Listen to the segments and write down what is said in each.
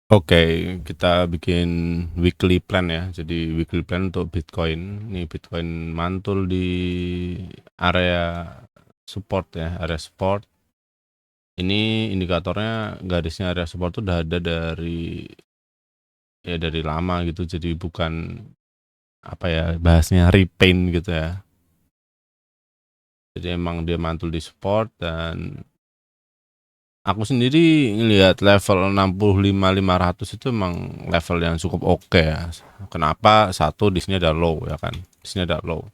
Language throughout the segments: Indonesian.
Oke, kita bikin weekly plan ya. Jadi weekly plan untuk Bitcoin. Ini Bitcoin mantul di area support ya, area support. Ini indikatornya garisnya area support tuh udah ada dari lama gitu. Jadi bukan apa ya bahasnya repaint gitu ya. Jadi emang dia mantul di support dan aku sendiri ngelihat level 65.500 itu emang level yang cukup oke ya. Kenapa? Satu di sini ada low ya kan. Di sini ada low.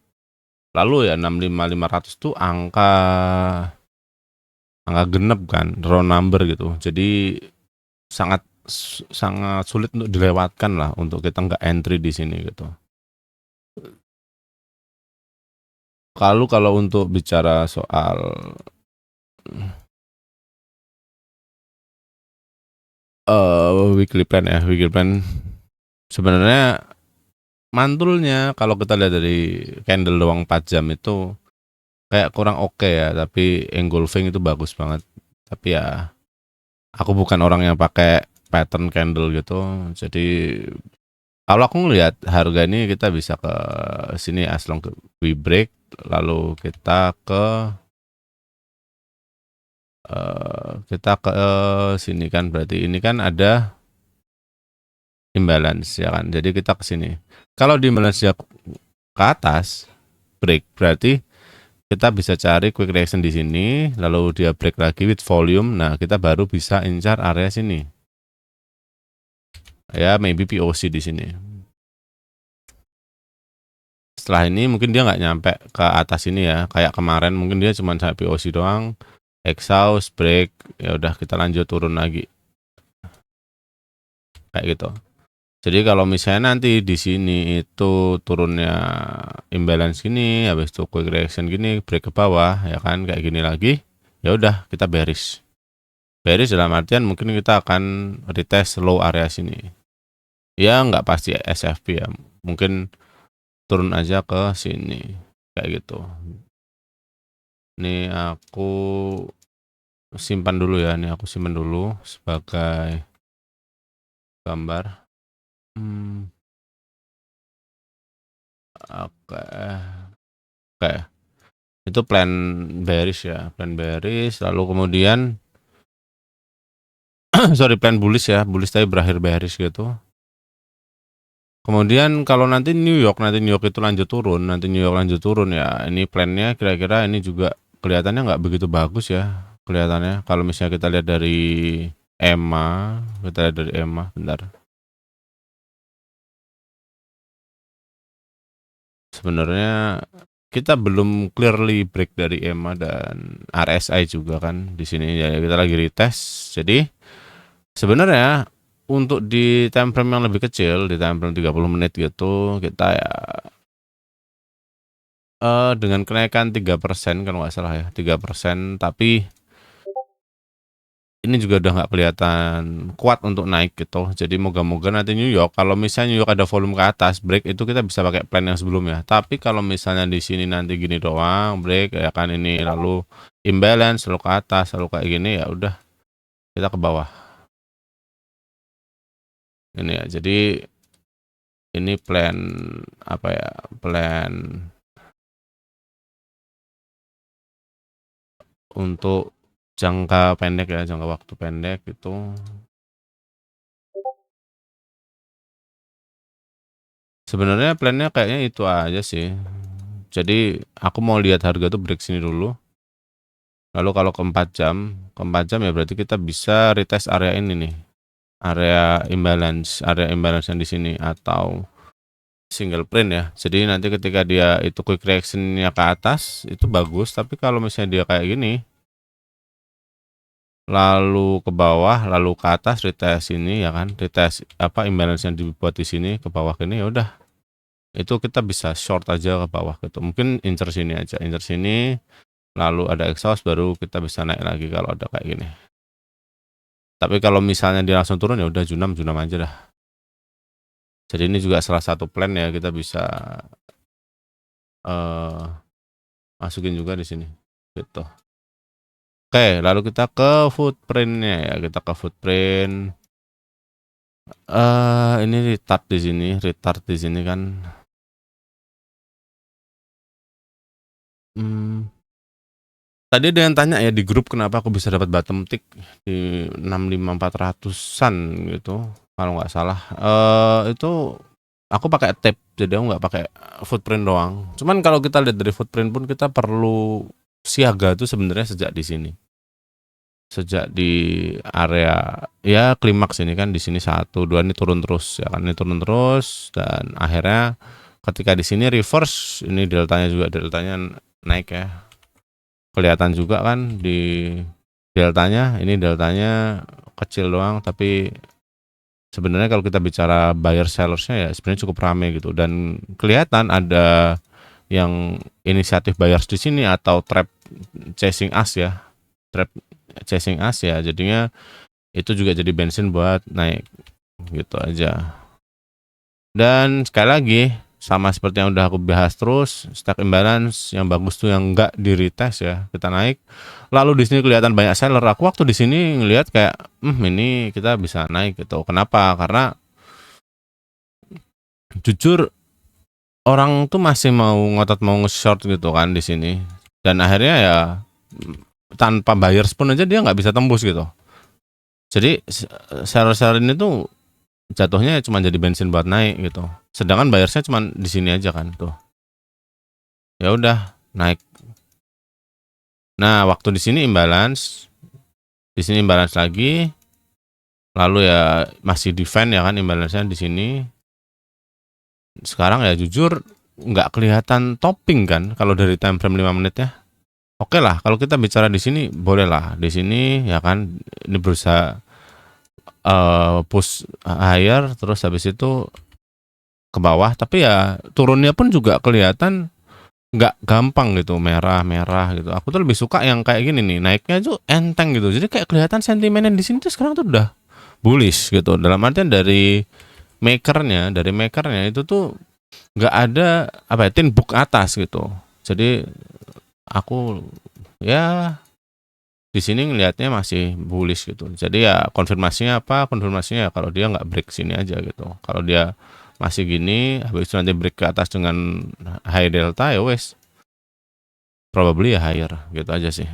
Lalu ya 65.500 tuh angka genep kan, round number gitu. Jadi sangat sangat sulit untuk dilewatkan lah untuk kita nggak entry di sini gitu. Kalau untuk bicara soal weekly plan ya, weekly plan sebenarnya mantulnya kalau kita lihat dari candle doang 4 jam itu kayak kurang oke ya, tapi engulfing itu bagus banget. Tapi ya aku bukan orang yang pakai pattern candle gitu. Jadi kalau aku ngelihat harga ini kita bisa ke sini as long we break lalu kita ke sini kan berarti ini kan ada imbalance ya kan. Jadi kita ke sini. Kalau di imbalance ke atas break berarti kita bisa cari quick reaction di sini, lalu dia break lagi with volume. Nah, kita baru bisa incar area sini. Ya, maybe POC di sini. Setelah ini mungkin dia nggak nyampe ke atas ini ya, kayak kemarin mungkin dia cuma sampai POC doang. Exhaust, break, ya udah kita lanjut turun lagi. Kayak gitu. Jadi kalau misalnya nanti di sini itu turunnya imbalance gini, habis itu quick reaction gini, break ke bawah, ya kan kayak gini lagi, ya udah kita bearish. Bearish dalam artian mungkin kita akan retest low area sini. Ya nggak pasti SFP ya, mungkin turun aja ke sini, kayak gitu. Ini aku simpan dulu ya, ini aku simpan dulu sebagai gambar. Oke, oke. Itu plan bearish ya, plan bearish. Lalu kemudian, sorry plan bullish ya, bullish tapi berakhir bearish gitu. Kemudian kalau nanti New York itu lanjut turun, nanti New York lanjut turun ya, ini plannya kira-kira ini juga kelihatannya nggak begitu bagus ya, kelihatannya. Kalau misalnya kita lihat dari EMA, bentar. Sebenarnya kita belum clearly break dari EMA dan RSI juga kan di sini ya kita lagi retest. Jadi sebenarnya untuk di time frame yang lebih kecil, di time frame 30 menit gitu, kita ya dengan kenaikan 3% kan nggak salah ya, 3%, tapi ini juga udah nggak kelihatan kuat untuk naik gitu. Jadi moga-moga nanti New York, kalau misalnya New York ada volume ke atas, break itu kita bisa pakai plan yang sebelumnya. Tapi kalau misalnya di sini nanti gini doang, break ya kan ini lalu imbalance, lalu ke atas, lalu kayak gini ya udah kita ke bawah. Ini ya, jadi ini plan apa ya? Plan untuk jangka pendek ya, jangka waktu pendek itu. Sebenarnya plannya kayaknya itu aja sih. Jadi aku mau lihat harga tuh break sini dulu. Lalu kalau ke 4 jam ya berarti kita bisa retest area ini nih. Area imbalance yang di sini atau single print ya. Jadi nanti ketika dia itu quick reaction-nya ke atas itu bagus, tapi kalau misalnya dia kayak gini lalu ke bawah, lalu ke atas retest ini ya kan, retest apa imbalance yang dibuat di sini ke bawah gini ya udah. Itu kita bisa short aja ke bawah gitu. Mungkin incer sini aja, incer sini lalu ada exhaust baru kita bisa naik lagi kalau ada kayak gini. Tapi kalau misalnya dia langsung turun ya udah junam junam aja dah. Jadi ini juga salah satu plan ya kita bisa eh masukin juga di sini. Gitu. Oke, lalu kita ke footprintnya ya. Kita ke footprint. Ini retard di sini kan, tadi ada yang tanya ya di grup kenapa aku bisa dapat bottom tick di 65400-an gitu, kalau nggak salah. Itu aku pakai tape, jadi aku nggak pakai footprint doang. Cuman kalau kita lihat dari footprint pun kita perlu siaga tuh sebenarnya sejak di sini. Sejak di area ya klimaks ini kan, di sini 1, 2 ini turun terus ya kan, ini turun terus dan akhirnya ketika di sini reverse, ini deltanya naik ya. Kelihatan juga kan di deltanya, ini deltanya kecil doang tapi sebenarnya kalau kita bicara buyer sellersnya ya sebenarnya cukup rame gitu, dan kelihatan ada yang inisiatif buyers di sini atau trap chasing us ya, trap chasing us ya, jadinya itu juga jadi bensin buat naik gitu aja. Dan sekali lagi sama seperti yang udah aku bahas terus, stock imbalance yang bagus tuh yang enggak di retest ya, kita naik. Lalu di sini kelihatan banyak seller. Aku waktu di sini ngelihat kayak, ini kita bisa naik gitu. Kenapa? Karena jujur orang tuh masih mau ngotot mau nge-short gitu kan di sini. Dan akhirnya ya tanpa buyers pun aja dia nggak bisa tembus gitu. Jadi seller-seller ini tuh jatuhnya cuma jadi bensin buat naik gitu. Sedangkan buyersnya cuma di sini aja kan tuh. Ya udah naik. Nah, waktu di sini imbalance lagi. Lalu ya masih defend ya kan imbalance-nya di sini. Sekarang ya jujur nggak kelihatan topping kan kalau dari time frame 5 menit ya. Oke lah, kalau kita bicara di sini boleh lah. Di sini ya kan ini berusaha push higher terus habis itu ke bawah, tapi ya turunnya pun juga kelihatan nggak gampang gitu, merah gitu. Aku tuh lebih suka yang kayak gini nih, naiknya tuh enteng gitu. Jadi kayak kelihatan sentimennya di sini tuh sekarang tuh udah bullish gitu. Dalam artian dari makernya itu tuh nggak ada apa ya, tin book atas gitu. Jadi aku ya di sini ngelihatnya masih bullish gitu. Jadi ya konfirmasinya apa? Konfirmasinya ya kalau dia nggak break sini aja gitu. Kalau dia masih gini, habis itu nanti break ke atas dengan high delta ya wes, probably ya higher gitu aja sih.